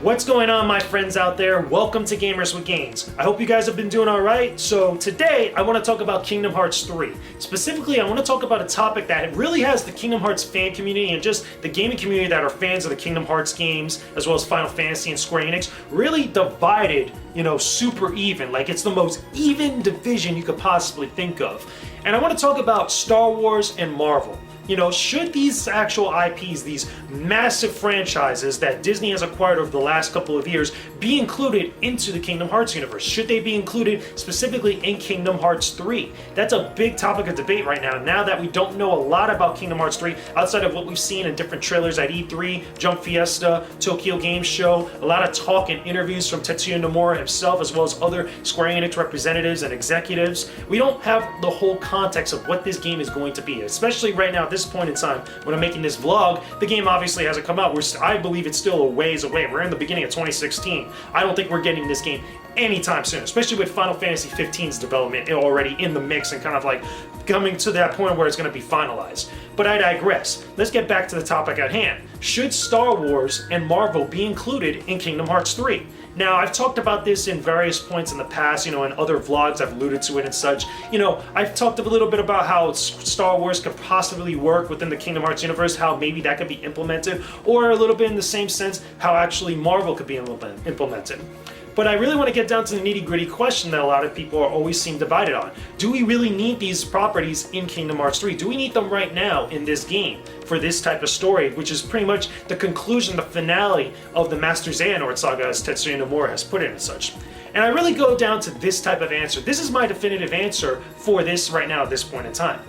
What's going on, my friends out there? Welcome to Gamers with Games. I hope you guys have been doing alright. So today I want to talk about Kingdom Hearts 3. Specifically, I want to talk about a topic that really has the Kingdom Hearts fan community and just the gaming community that are fans of the Kingdom Hearts games, as well as Final Fantasy and Square Enix, really divided, super even. Like, it's the most even division you could possibly think of. And I want to talk about Star Wars and Marvel. Should these actual IPs, these massive franchises that Disney has acquired over the last couple of years, be included into the Kingdom Hearts universe? Should they be included specifically in Kingdom Hearts 3? That's a big topic of debate right now that we don't know a lot about Kingdom Hearts 3, outside of what we've seen in different trailers at E3, Jump Fiesta, Tokyo Game Show, a lot of talk and interviews from Tetsuya Nomura himself, as well as other Square Enix representatives and executives. We don't have the whole context of what this game is going to be, especially right now at this point in time when I'm making this vlog. The game obviously hasn't come out. I believe it's still a ways away. We're in the beginning of 2016. I don't think we're getting this game anytime soon, especially with Final Fantasy 15's development already in the mix and kind of like coming to that point where it's going to be finalized. But I digress. Let's get back to the topic at hand. Should Star Wars and Marvel be included in Kingdom Hearts 3? Now, I've talked about this in various points in the past, in other vlogs, I've alluded to it and such. I've talked a little bit about how Star Wars could possibly work within the Kingdom Hearts universe, how maybe that could be implemented, or a little bit in the same sense, how actually Marvel could be implemented. But I really want to get down to the nitty-gritty question that a lot of people always seem divided on. Do we really need these properties in Kingdom Hearts 3? Do we need them right now in this game for this type of story, which is pretty much the conclusion, the finale of the Master Xehanort saga, as Tetsuya Nomura has put it and such? And I really go down to this type of answer. This is my definitive answer for this right now at this point in time.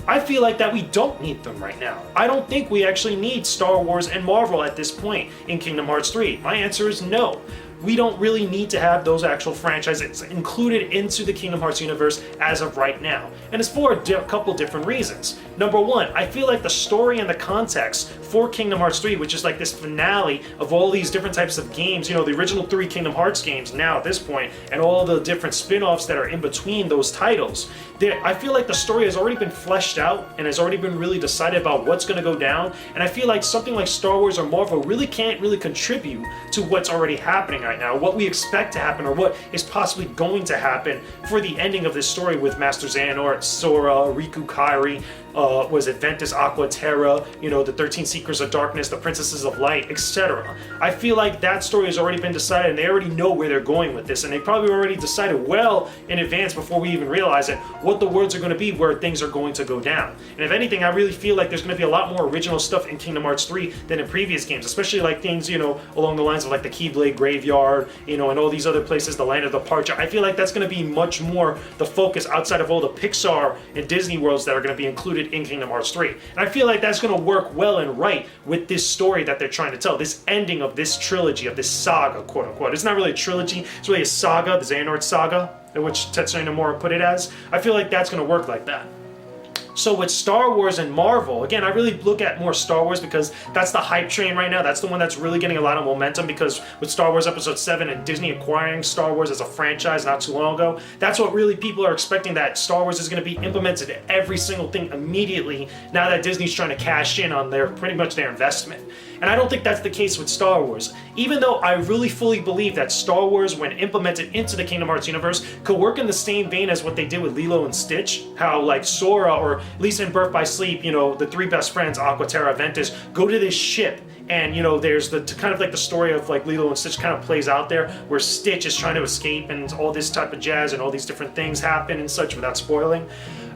I feel like that we don't need them right now. I don't think we actually need Star Wars and Marvel at this point in Kingdom Hearts 3. My answer is no. We don't really need to have those actual franchises included into the Kingdom Hearts universe as of right now. And it's for a couple different reasons. Number one, I feel like the story and the context for Kingdom Hearts 3, which is like this finale of all these different types of games, the original 3 Kingdom Hearts games now at this point, and all the different spin-offs that are in between those titles, I feel like the story has already been fleshed out and has already been really decided about what's going to go down. And I feel like something like Star Wars or Marvel really can't really contribute to what's already happening right now, what we expect to happen, or what is possibly going to happen for the ending of this story with Master Xehanort, Sora, Riku Kairi, was it Ventus, Aqua, Terra, the 13 Seekers of Darkness, the Princesses of Light, etc. I feel like that story has already been decided and they already know where they're going with this, and they probably already decided well in advance before we even realize it what the words are going to be, where things are going to go down. And if anything, I really feel like there's going to be a lot more original stuff in Kingdom Hearts 3 than in previous games, especially like things, along the lines of like the Keyblade Graveyard, and all these other places, the Land of Departure. I feel like that's going to be much more the focus outside of all the Pixar and Disney worlds that are going to be included in Kingdom Hearts 3. And I feel like that's going to work well and right with this story that they're trying to tell, this ending of this trilogy, of this saga, quote unquote. It's not really a trilogy, it's really a saga, the Xehanort saga, in which Tetsuya Nomura put it as. I feel like that's going to work like that. So with Star Wars and Marvel, again, I really look at more Star Wars because that's the hype train right now. That's the one that's really getting a lot of momentum, because with Star Wars Episode 7 and Disney acquiring Star Wars as a franchise not too long ago, that's what really people are expecting, that Star Wars is going to be implemented in every single thing immediately now that Disney's trying to cash in on pretty much their investment. And I don't think that's the case with Star Wars. Even though I really fully believe that Star Wars, when implemented into the Kingdom Hearts universe, could work in the same vein as what they did with Lilo and Stitch, how like Sora, or at least in Birth by Sleep, the 3 best friends, Aqua, Terra, Ventus, go to this ship. And there's the kind of like the story of like Lilo and Stitch kind of plays out there, where Stitch is trying to escape and all this type of jazz and all these different things happen and such, without spoiling.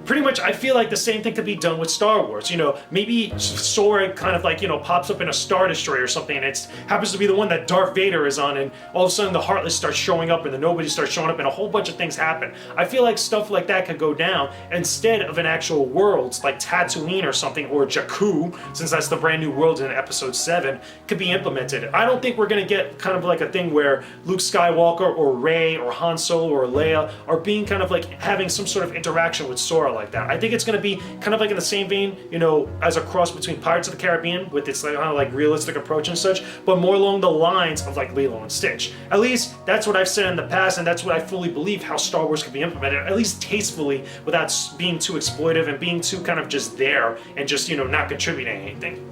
Pretty much, I feel like the same thing could be done with Star Wars. Maybe Sora kind of like, pops up in a Star Destroyer or something, and it happens to be the one that Darth Vader is on, and all of a sudden the Heartless starts showing up, and the Nobody starts showing up, and a whole bunch of things happen. I feel like stuff like that could go down instead of an actual world like Tatooine or something, or Jakku, since that's the brand new world in Episode 7, could be implemented. I don't think we're going to get kind of like a thing where Luke Skywalker or Rey or Han Solo or Leia are being kind of like having some sort of interaction with Sora like that. I think it's going to be kind of like in the same vein, as a cross between Pirates of the Caribbean with its kind of like realistic approach and such, but more along the lines of like Lilo and Stitch. At least that's what I've said in the past, and that's what I fully believe how Star Wars could be implemented, at least tastefully, without being too exploitive and being too kind of just there and just, not contributing anything.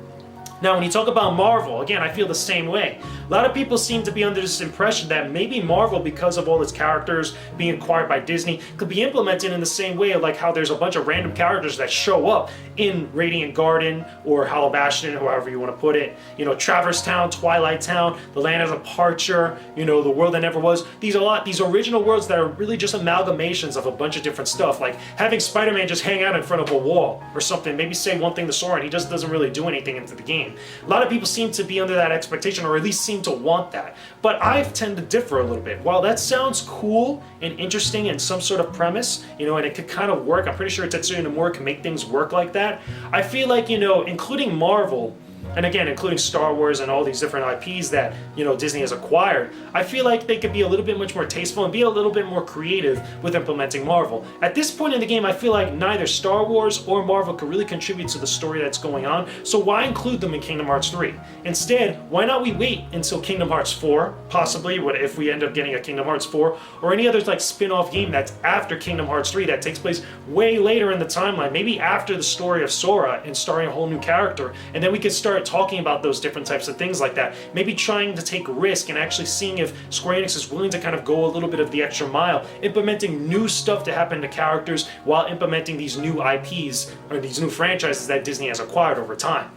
Now, when you talk about Marvel, again, I feel the same way. A lot of people seem to be under this impression that maybe Marvel, because of all its characters being acquired by Disney, could be implemented in the same way, like how there's a bunch of random characters that show up in Radiant Garden or Hollow Bastion, however you want to put it. You know, Traverse Town, Twilight Town, the Land of Departure, you know, the World That Never Was. These original worlds that are really just amalgamations of a bunch of different stuff, like having Spider-Man just hang out in front of a wall or something, maybe say one thing to Sora and he just doesn't really do anything into the game. A lot of people seem to be under that expectation, or at least seem to want that. But I tend to differ a little bit. While that sounds cool and interesting in some sort of premise, you know, and it could kind of work, I'm pretty sure Tetsuya Nomura can make things work like that. I feel like, you know, including Marvel, and again, including Star Wars and all these different IPs that, you know, Disney has acquired, I feel like they could be a little bit much more tasteful and be a little bit more creative with implementing Marvel. At this point in the game, I feel like neither Star Wars or Marvel could really contribute to the story that's going on, so why include them in Kingdom Hearts 3? Instead, why not we wait until Kingdom Hearts 4, possibly, if we end up getting a Kingdom Hearts 4, or any other like spin-off game that's after Kingdom Hearts 3 that takes place way later in the timeline, maybe after the story of Sora and starring a whole new character, and then we could start talking about those different types of things like that. Maybe trying to take risk and actually seeing if Square Enix is willing to kind of go a little bit of the extra mile, implementing new stuff to happen to characters while implementing these new IPs or these new franchises that Disney has acquired over time.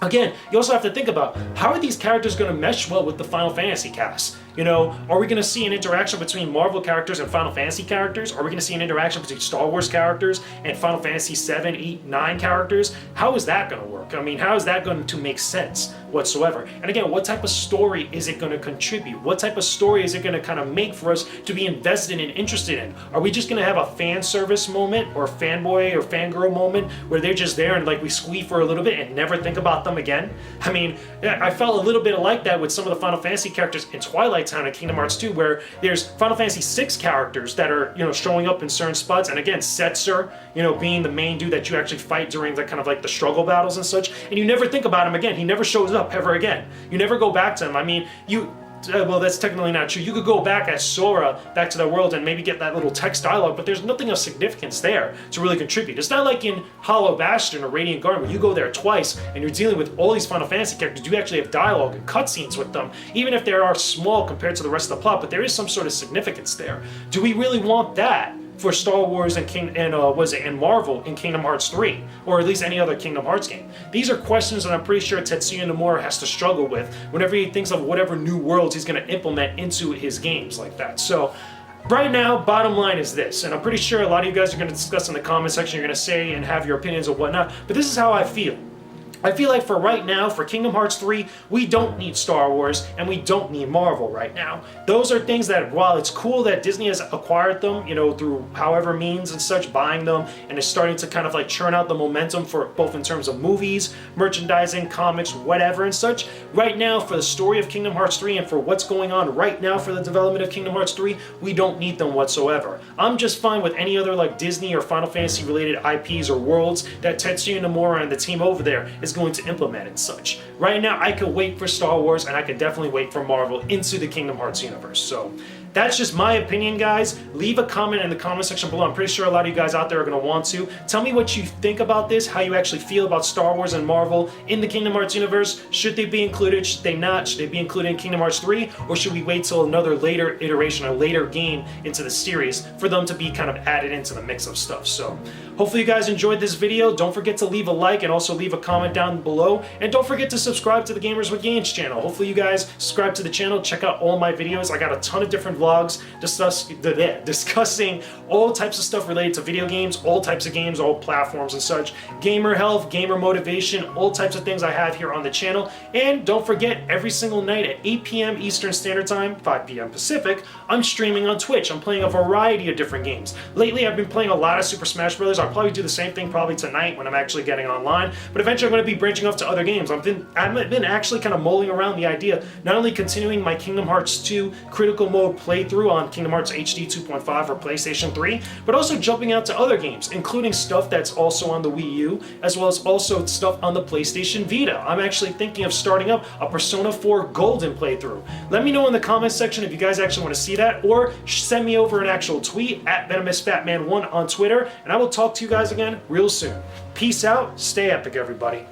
Again, you also have to think about, how are these characters going to mesh well with the Final Fantasy cast? You know, are we going to see an interaction between Marvel characters and Final Fantasy characters? Are we going to see an interaction between Star Wars characters and Final Fantasy 7, 8, 9 characters? How is that going to work? I mean, how is that going to make sense whatsoever? And again, what type of story is it going to contribute? What type of story is it going to kind of make for us to be invested and interested in? Are we just going to have a fan service moment or fanboy or fangirl moment where they're just there and like we squee for a little bit and never think about them again? I mean, I felt a little bit like that with some of the Final Fantasy characters in Twilight Town and Kingdom Hearts 2, where there's Final Fantasy 6 characters that are, you know, showing up in certain spots, and again, Setzer, you know, being the main dude that you actually fight during the kind of like the struggle battles and such, and you never think about him again. He never shows up ever again. You never go back to him. I mean, well, that's technically not true. You could go back as Sora, back to that world, and maybe get that little text dialogue, but there's nothing of significance there to really contribute. It's not like in Hollow Bastion or Radiant Garden where you go there twice and you're dealing with all these Final Fantasy characters. You actually have dialogue and cutscenes with them, even if they are small compared to the rest of the plot, but there is some sort of significance there. Do we really want that for Star Wars and Marvel in Kingdom Hearts 3, or at least any other Kingdom Hearts game? These are questions that I'm pretty sure Tetsuya Nomura has to struggle with whenever he thinks of whatever new worlds he's going to implement into his games like that. So right now, bottom line is this, and I'm pretty sure a lot of you guys are going to discuss in the comment section, you're going to say and have your opinions and whatnot, but this is how I feel. I feel like for right now, for Kingdom Hearts 3, we don't need Star Wars and we don't need Marvel right now. Those are things that, while it's cool that Disney has acquired them, you know, through however means and such, buying them, and is starting to kind of like churn out the momentum for both in terms of movies, merchandising, comics, whatever and such. Right now, for the story of Kingdom Hearts 3 and for what's going on right now for the development of Kingdom Hearts 3, we don't need them whatsoever. I'm just fine with any other like Disney or Final Fantasy related IPs or worlds that Tetsuya Nomura and the team over there is going to implement and such. Right now, I could wait for Star Wars and I could definitely wait for Marvel into the Kingdom Hearts universe. So that's just my opinion, guys. Leave a comment in the comment section below. I'm pretty sure a lot of you guys out there are going to want to. Tell me what you think about this, how you actually feel about Star Wars and Marvel in the Kingdom Hearts universe. Should they be included? Should they not? Should they be included in Kingdom Hearts 3? Or should we wait till another later iteration, a later game into the series for them to be kind of added into the mix of stuff? So hopefully you guys enjoyed this video. Don't forget to leave a like and also leave a comment down below. And don't forget to subscribe to the Gamers with Gains channel. Hopefully you guys subscribe to the channel, check out all my videos. I got a ton of different vlogs discussing all types of stuff related to video games, all types of games, all platforms and such. Gamer health, gamer motivation, all types of things I have here on the channel. And don't forget, every single night at 8 p.m. Eastern Standard Time, 5 p.m. Pacific, I'm streaming on Twitch. I'm playing a variety of different games. Lately, I've been playing a lot of Super Smash Bros. I'll probably do the same thing probably tonight when I'm actually getting online, but eventually I'm going to be branching off to other games. I've been actually kind of mulling around the idea, not only continuing my Kingdom Hearts 2 Critical Mode playthrough on Kingdom Hearts HD 2.5 for PlayStation 3, but also jumping out to other games, including stuff that's also on the Wii U, as well as also stuff on the PlayStation Vita. I'm actually thinking of starting up a Persona 4 Golden playthrough. Let me know in the comments section if you guys actually want to see that, or send me over an actual tweet at VenomousFatman1 on Twitter, and I will talk to you guys again real soon. Peace out, stay epic, everybody.